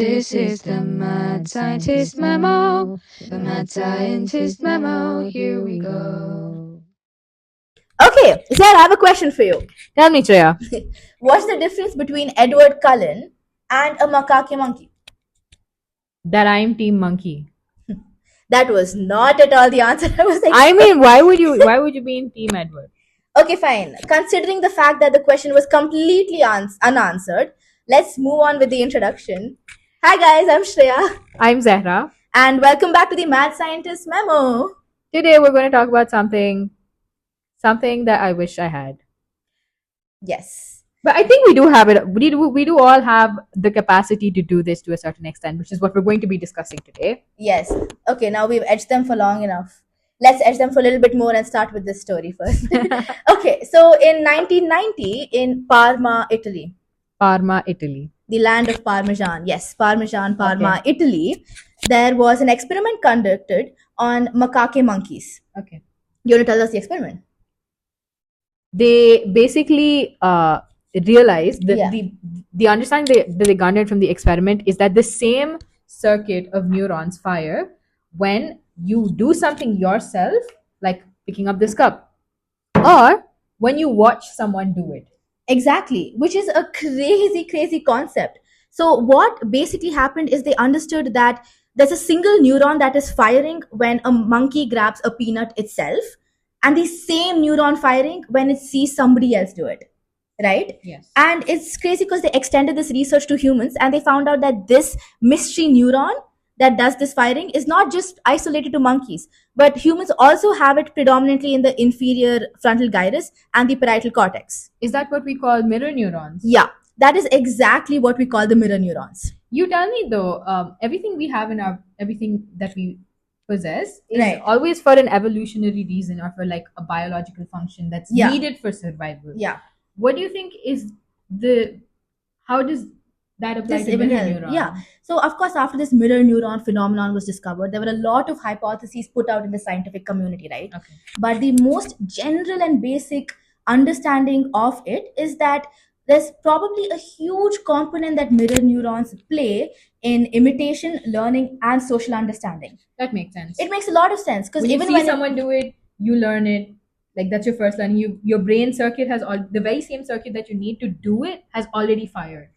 This is the Mad Scientist Memo. The Mad Scientist Memo. Here we go. Okay, Zara, I have a question for you. Tell me, Treya. What's the difference between Edward Cullen and a macaque monkey? That I'm Team Monkey. That was not at all the answer I was expecting. I mean, why would you be in Team Edward? Okay, fine. Considering the fact that the question was completely unanswered, let's move on with the introduction. Hi guys, I'm Shreya, I'm Zahra. and welcome back to the Mad Scientist Memo. Today we're going to talk about something that I wish I had. Yes. But I think we do have it. We do all have the capacity to do this to a certain extent, which is what we're going to be discussing today. Yes. Okay, now we've edged them for long enough. Let's edge them for a little bit more and start with this story first. Okay, so in 1990 in Parma, Italy, Parma, Italy. the land of Parmesan. Yes, Parmesan, Parma, Italy. There was an experiment conducted on macaque monkeys. Okay. You want to tell us the experiment? They basically realized that Yeah. the understanding that they garnered from the experiment is that the same circuit of neurons fire when you do something yourself, like picking up this cup, or when you watch someone do it. Exactly, which is a crazy concept. So, what basically happened is they understood that there's a single neuron that is firing when a monkey grabs a peanut itself, and the same neuron firing when it sees somebody else do it. Right? Yes. And it's crazy because they extended this research to humans and they found out that this mystery neuron that does this firing is not just isolated to monkeys, but humans also have it predominantly in the inferior frontal gyrus and the parietal cortex. Is that what we call mirror neurons? Yeah, that is exactly what we call the mirror neurons. You tell me though, everything we have in everything that we possess is Right. always for an evolutionary reason or for like a biological function that's Yeah. needed for survival. Yeah. What do you think is how does that apply This to even mirror help. neuron? Yeah. So, of course, after this mirror neuron phenomenon was discovered, there were a lot of hypotheses put out in the scientific community, right? Okay. But the most general and basic understanding of it is that there's probably a huge component that mirror neurons play in imitation, learning, and social understanding. That makes sense. It makes a lot of sense because When you even see when someone do it, you learn it. Like that's your first learning. Your brain circuit has all the very same circuit that you need to do it has already fired.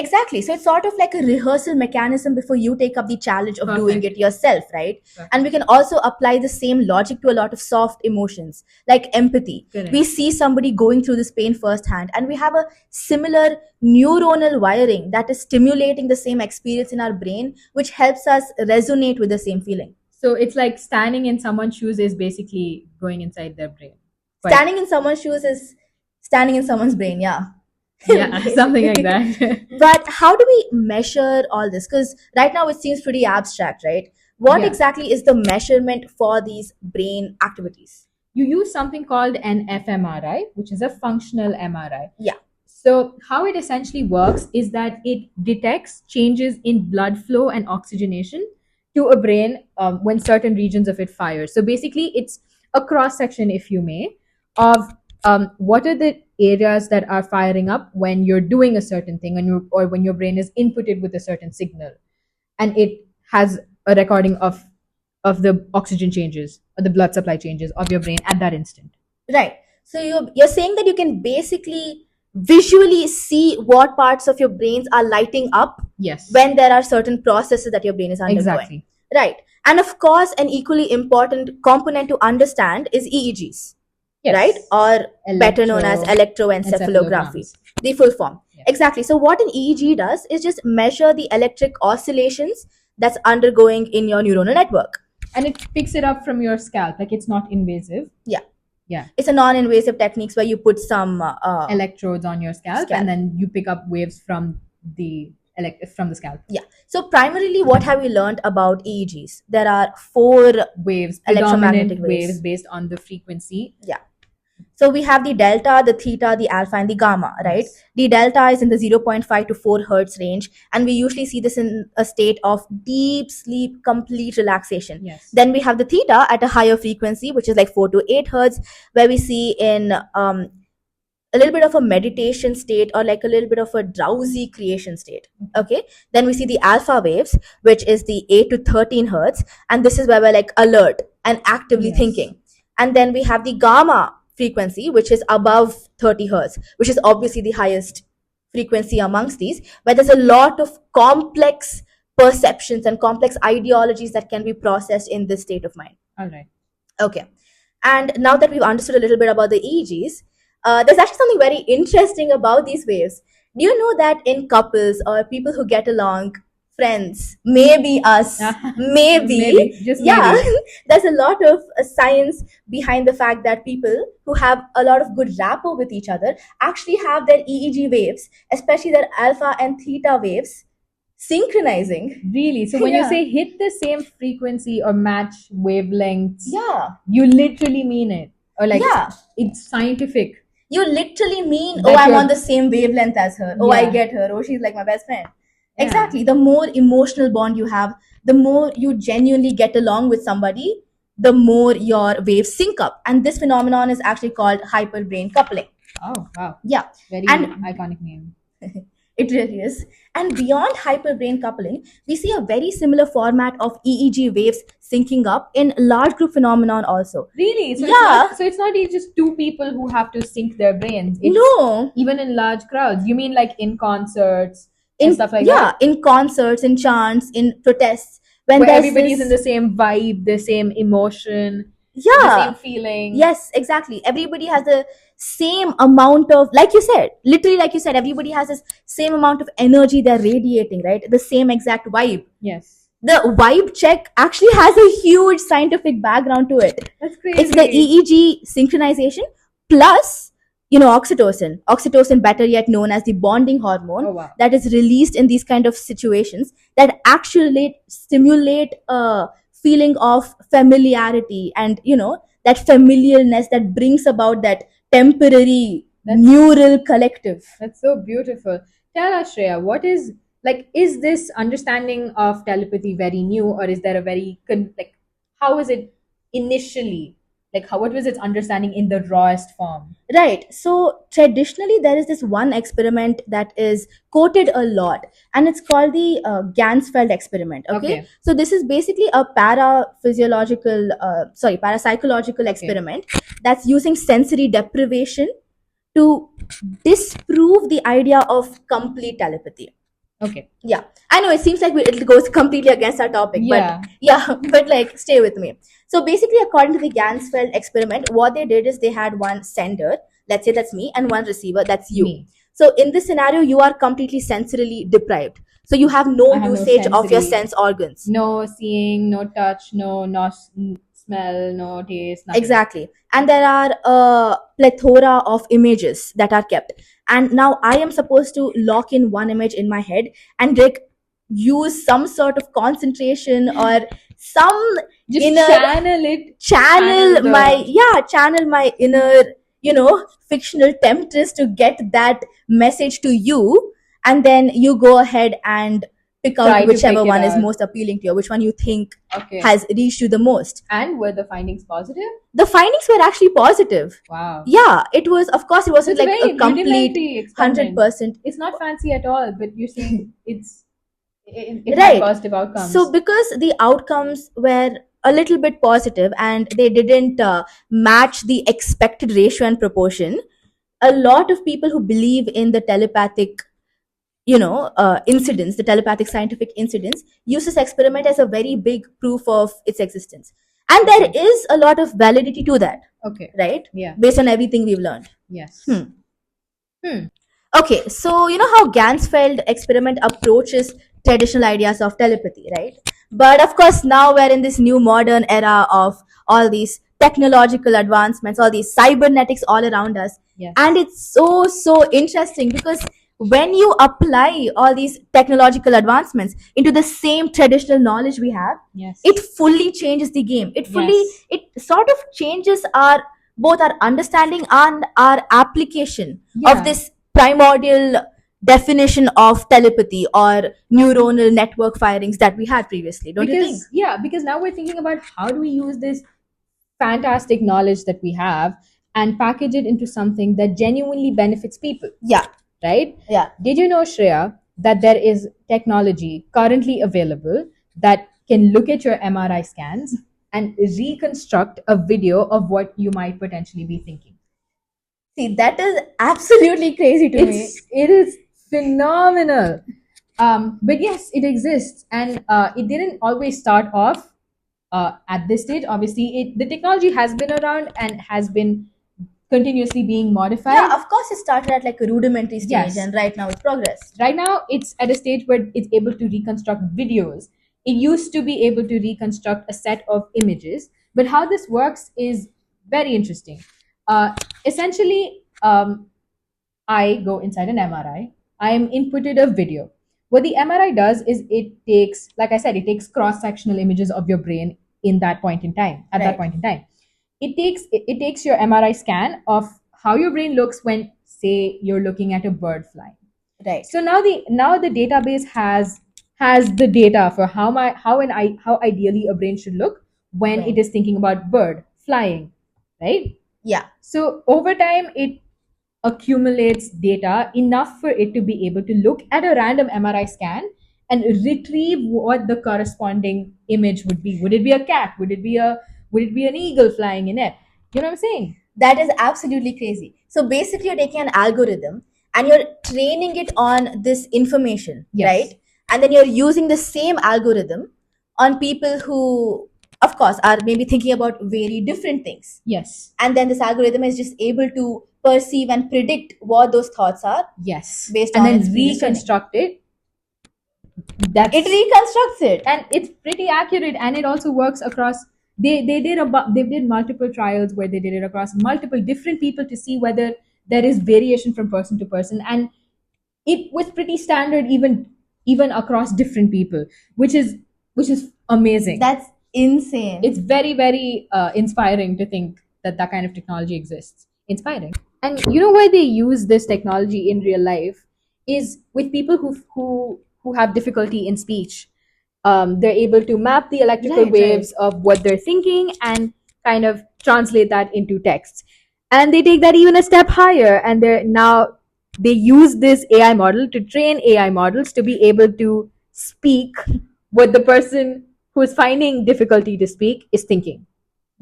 exactly, so it's sort of like a rehearsal mechanism before you take up the challenge of doing Perfect. it yourself, right? Perfect. And we can also apply the same logic to a lot of soft emotions like empathy. Correct. We see somebody going through this pain firsthand and we have a similar neuronal wiring that is stimulating the same experience in our brain, which helps us resonate with the same feeling. So it's like standing in someone's shoes is basically going inside their brain. But- Standing in someone's shoes is standing in someone's brain, yeah. Yeah, something like that. But how do we measure all this? Because right now it seems pretty abstract, right? What Yeah. exactly is the measurement for these brain activities? You use something called an fMRI, which is a functional MRI. Yeah. So how it essentially works is that it detects changes in blood flow and oxygenation to a brain when certain regions of it fire. So basically, it's a cross section, if you may, of what are the areas that are firing up when you're doing a certain thing or when your brain is inputted with a certain signal, and it has a recording of the oxygen changes or the blood supply changes of your brain at that instant. Right. So you're saying that you can basically visually see what parts of your brains are lighting up Yes. when there are certain processes that your brain is undergoing. Exactly. Right. And of course, an equally important component to understand is EEGs. Yes. Right? Or better known as electroencephalography, Encephalograms. the full form. Yeah. Exactly. So what an EEG does is just measure the electric oscillations that's undergoing in your neuronal network. And it picks it up from your scalp, like it's not invasive. It's a non-invasive techniques where you put some Electrodes on your scalp, Scalp. and then you pick up waves from the scalp. So primarily, what have we learned about EEGs? There are 4. Waves, Electromagnetic predominant waves. waves based on the frequency. So we have the delta, the theta, the alpha, and the gamma, right? Yes. The delta is in the 0.5 to 4 hertz range, and we usually see this in a state of deep sleep, complete relaxation. Yes. Then we have the theta at a higher frequency, which is like 4 to 8 hertz, where we see in a little bit of a meditation state, or like a little bit of a drowsy creation state. Okay. Then we see the alpha waves, which is the 8 to 13 hertz. And this is where we're like alert and actively Yes. thinking. And then we have the gamma frequency, which is above 30 hertz, which is obviously the highest frequency amongst these, where there's a lot of complex perceptions and complex ideologies that can be processed in this state of mind. All right. Okay. And now that we've understood a little bit about the EEGs, there's actually something very interesting about these waves. Do you know that in couples or people who get along, friends, maybe us, maybe, Just yeah, maybe. there's a lot of science behind the fact that people who have a lot of good rapport with each other actually have their EEG waves, especially their alpha and theta waves, synchronizing. Really? So when you Yeah. say hit the same frequency or match wavelengths, Yeah. you literally mean it. Or like Yeah. it's scientific. You literally mean, That oh, I'm you're- on the same wavelength as her. Oh, I Yeah. get her. Oh, she's like my best friend. Yeah. Exactly. The more emotional bond you have, the more you genuinely get along with somebody, the more your waves sync up. And this phenomenon is actually called hyperbrain coupling. Oh wow. Yeah, Very And- iconic name. it really is. And beyond hyperbrain coupling, we see a very similar format of EEG waves syncing up in large group phenomenon also. Really? So Yeah. it's not just two people who have to sync their brains. It's No. even in large crowds. You mean like in concerts In and stuff like yeah, that? in concerts, in chants, in protests, when Where there's everybody's this- in the same vibe, the same emotion, the yeah, same feeling. yes, exactly. Everybody has the same amount of, like you said, literally, like you said, everybody has this same amount of energy they're radiating, right? The same exact vibe. Yes. The vibe check actually has a huge scientific background to it. That's crazy. It's the EEG synchronization plus, oxytocin, better yet known as the bonding hormone, Oh wow. that is released in these kind of situations that actually stimulate a feeling of familiarity and that familiarness that brings about that temporary That's- neural collective. That's so beautiful. Tell us, Shreya, what is is this understanding of telepathy very new, or is there a very how is it initially what was its understanding in the rawest form? Right. So traditionally, there is this one experiment that is quoted a lot, and it's called the Gansfeld experiment. Okay? So this is basically a parapsychological experiment that's using sensory deprivation to disprove the idea of complete telepathy. Okay. Yeah, I know it seems like it goes completely against our topic, Yeah. but yeah, but like stay with me. So basically, according to the Gansfeld experiment, what they did is they had one sender, let's say that's me, and one receiver, that's you. Me. So in this scenario, you are completely sensorily deprived. So you have no I have no usage of your sensory- sense organs. No seeing, no touch, no smell, no taste, nothing. Exactly. And there are a plethora of images that are kept. And now I am supposed to lock in one image in my head and like use some sort of concentration or some Just inner- channel it. channel the- channel my inner fictional temptress to get that message to you, and then you go ahead and pick Try out to whichever pick it one is out. most appealing to you, which one you think Okay. has reached you the most. And were the findings positive? The findings were actually positive. Wow. Yeah, it was, of course, it wasn't It's like very a complete rudimentary experiment. 100%. It's not fancy at all, but you're saying it Right. had positive outcomes. So because the outcomes were a little bit positive and they didn't match the expected ratio and proportion, a lot of people who believe in the telepathic incidents, the telepathic scientific incidents, use this experiment as a very big proof of its existence. And there is a lot of validity to that, Okay. right? Yeah. Based on everything we've learned. Yes. Okay, so you know how Gansfeld experiment approaches traditional ideas of telepathy, right? But of course, now we're in this new modern era of all these technological advancements, all these cybernetics all around us. Yes. And it's so interesting because when you apply all these technological advancements into the same traditional knowledge we have, Yes. it fully changes the game. It Yes. sort of changes both our understanding and our application Yeah. of this primordial definition of telepathy or neuronal network firings that we had previously, don't you think? Because now we're thinking about how do we use this fantastic knowledge that we have and package it into something that genuinely benefits people, Yeah. right? Yeah. Did you know, Shreya, that there is technology currently available that can look at your MRI scans and reconstruct a video of what you might potentially be thinking? See, that is absolutely crazy to me. It is phenomenal. But yes, it exists, and it didn't always start off at this stage. Obviously, the technology has been around and has been continuously being modified. Yeah, of course, it started at like a rudimentary stage, Yes. and right now it's progressed. Right now, it's at a stage where it's able to reconstruct videos. It used to be able to reconstruct a set of images, but how this works is very interesting. Essentially, I go inside an MRI. I am inputted a video. What the MRI does is it takes, like I said, it takes cross-sectional images of your brain in that point in time. At that Right. point in time, it takes your MRI scan of how your brain looks when, say, you're looking at a bird flying. Right. So now the database has the data for how ideally a brain should look when Right. it is thinking about bird flying, right? Yeah. So over time, it accumulates data enough for it to be able to look at a random MRI scan and retrieve what the corresponding image would be. Would it be a cat? Would it be an eagle flying in it? You know what I'm saying? That is absolutely crazy. So basically, you're taking an algorithm and you're training it on this information, Yes. right? And then you're using the same algorithm on people who, of course, are maybe thinking about very different things. Yes. And then this algorithm is just able to perceive and predict what those thoughts are. Yes. Based and on then its previous training. reconstruct it. That's It reconstructs it. and it's pretty accurate, and it also works across. They did multiple trials where they did it across multiple different people to see whether there is variation from person to person, and it was pretty standard even across different people, which is amazing. That's insane. It's very, very inspiring to think that kind of technology exists. Inspiring. And you know why they use this technology in real life is with people who have difficulty in speech. They're able to map the electrical Right, waves of what they're thinking and kind of translate that into text. And they take that even a step higher, and they use this AI model to train AI models to be able to speak what the person who is finding difficulty to speak is thinking.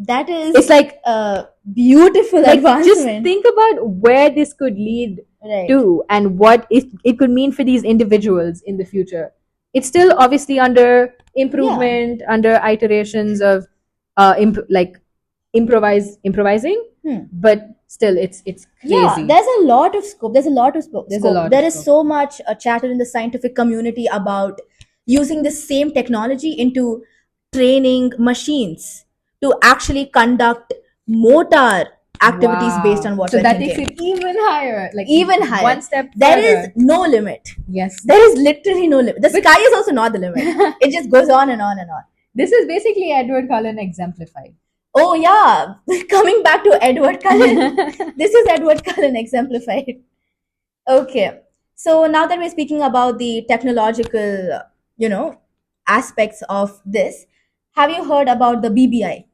That is It's like a beautiful just advancement. think about where this could lead Right. to and what it could mean for these individuals in the future. It's still obviously under improvement, under iterations of improvising, but still it's crazy. Yeah, there's a lot of scope. There's a lot of scope. There's a lot of There is scope. so much chatter in the scientific community about using the same technology into training machines to actually conduct motor activities Wow. based on what so we're that thinking. takes it even higher, like Even higher. one step There further. is no limit. Yes, There is literally no limit. The sky is also not the limit. It just goes on and on and on. this is basically Edward Cullen exemplified. Oh yeah, coming back to Edward Cullen. This is Edward Cullen exemplified. Okay, so now that we're speaking about the technological, aspects of this, have you heard about the BBI?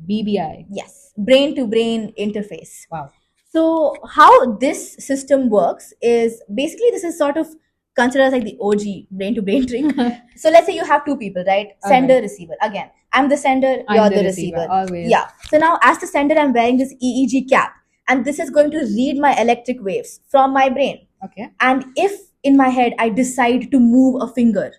BBI. Yes, brain to brain interface. Wow. So how this system works is basically this is sort of considered as like the OG brain to brain trick. So let's say you have two people, right? Sender, receiver. Again, I'm the sender, I'm you're the the receiver, receiver. always. Yeah. So now as the sender, I'm wearing this EEG cap, and this is going to read my electric waves from my brain. Okay. And if in my head I decide to move a finger,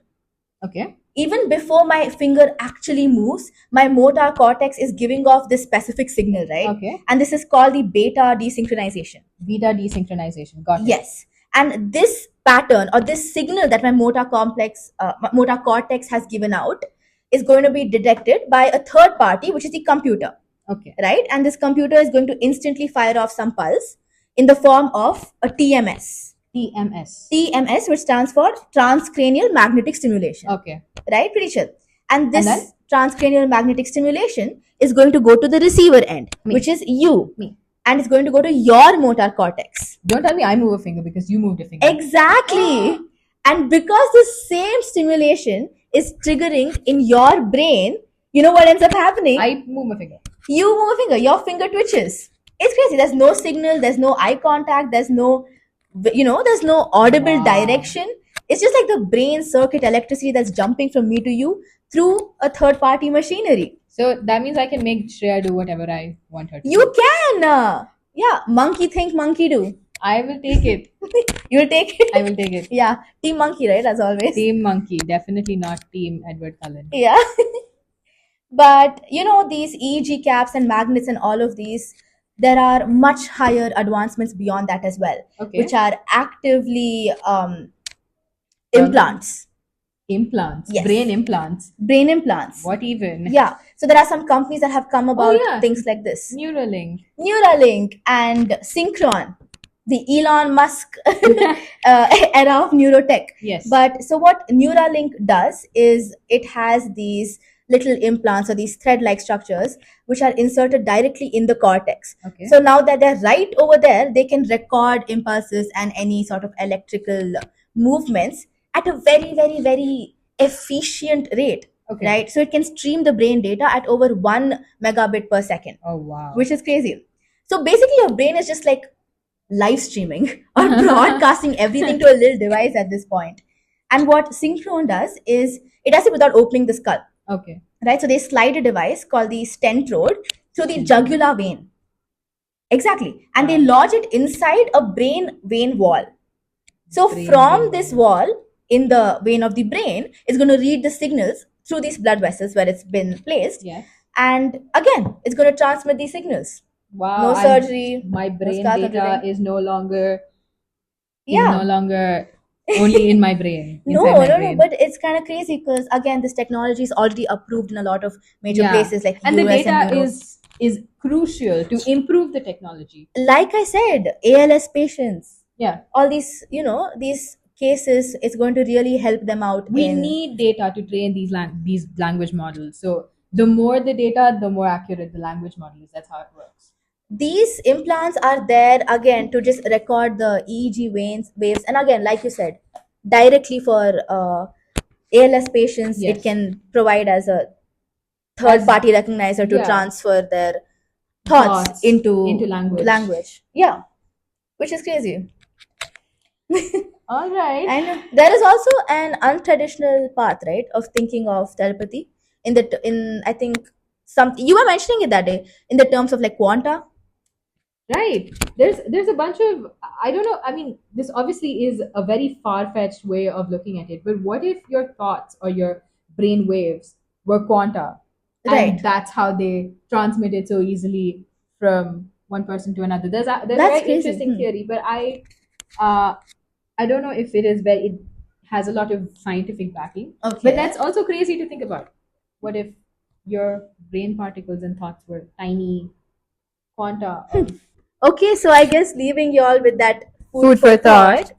Okay. even before my finger actually moves, my motor cortex is giving off this specific signal, right? Okay. And this is called the beta desynchronization. Beta desynchronization. Got it. Yes. And this pattern or this signal that my motor cortex has given out is going to be detected by a third party, which is the computer, Okay. right? And this computer is going to instantly fire off some pulse in the form of a TMS. TMS. TMS, which stands for transcranial magnetic stimulation, Okay. right? Pretty sure. And this then? transcranial magnetic stimulation is going to go to the receiver end, Me. which is you. Me. And it's going to go to your motor cortex. Don't tell me I move a finger because you moved a finger. Exactly. And because the same stimulation is triggering in your brain, you know what ends up happening? I move a finger. You move a finger, your finger twitches. It's crazy. There's no signal, there's no eye contact, there's no, there's no audible Wow. direction. It's just like the brain circuit electricity that's jumping from me to you through a third party machinery. So that means I can make Shreya do whatever I want her to. You can. Yeah, monkey think, monkey do. I will take it. You'll take it. I will take it. Yeah, team monkey, right? As always. Team Monkey, definitely not Team Edward Cullen. Yeah. But these EEG caps and magnets and all of these, there are much higher advancements beyond that as well, Okay. which are actively implants, Implants. Yes. Brain implants. brain implants. What even? Yeah. So there are some companies that have come about yeah. things like this. Neuralink. Neuralink and Synchron, the Elon Musk era of neurotech. Yes. But so what Neuralink does is it has these little implants or these thread-like structures which are inserted directly in the cortex. Okay. So now that they're right over there, they can record impulses and any sort of electrical movements at a very, very, very efficient rate. Okay. Right? So it can stream the brain data at over 1 megabit per second, Oh wow. which is crazy. So basically, your brain is just like live streaming or broadcasting everything to a little device at this point. And what Synchron does is it does it without opening the skull, Okay. right? So they slide a device called the stent rod through the jugular vein. Exactly. And they lodge it inside a brain vein wall. So Brain from vein this wall in the vein of the brain, it's going to read the signals through these blood vessels where it's been placed. Yeah. And again, it's going to transmit these signals. Wow. No I'm- surgery. My brain scars, data everything. is no longer Yeah. only in my brain. No, inside my no, no. brain. But it's kind of crazy because again, this technology is already approved in a lot of major Yeah. places like And the US data and Europe. is crucial to improve the technology. Like I said, ALS patients, Yeah. all these, these cases, it's going to really help them out. We need data to train these language models. So the more the data, the more accurate the language model is. That's how it works. These implants are there again to just record the EEG waves, and again, like you said, directly for ALS patients, Yes. it can provide as a third-party recognizer to Yeah. transfer their thoughts into language. Yeah, which is crazy. All right. And there is also an untraditional path, right, of thinking of telepathy in I think something you were mentioning it that day in the terms of like quanta. Right. There's a bunch of, I don't know. I mean, this obviously is a very far-fetched way of looking at it. But what if your thoughts or your brain waves were quanta, Right. and that's how they transmitted so easily from one person to another? There's a That's very crazy. interesting theory, but I don't know if it has a lot of scientific backing. Okay. But that's also crazy to think about. What if your brain particles and thoughts were tiny quanta of Okay, so I guess leaving you all with that food for thought.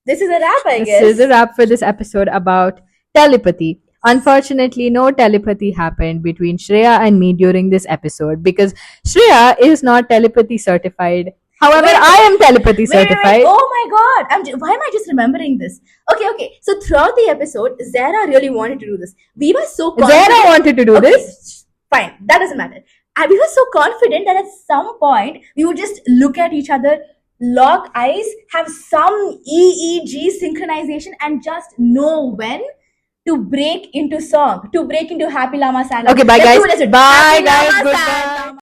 This is a wrap, I This guess. is a wrap for this episode about telepathy. Unfortunately, no telepathy happened between Shreya and me during this episode because Shreya is not telepathy certified. However, Wait, I am telepathy Wait, wait, certified. wait. Oh my god. Why am I just remembering this? Okay. So throughout the episode, Zara really wanted to do this. We were so confident. Zara wanted to do Okay, this. Fine, that doesn't matter. And we were so confident that at some point we would just look at each other, lock eyes, have some EEG synchronization, and just know when to break into song, to break into Happy Lama Saga. Okay, bye Let's guys. do it, let's do it. Bye Happy guys. Lama Goodbye. Saga.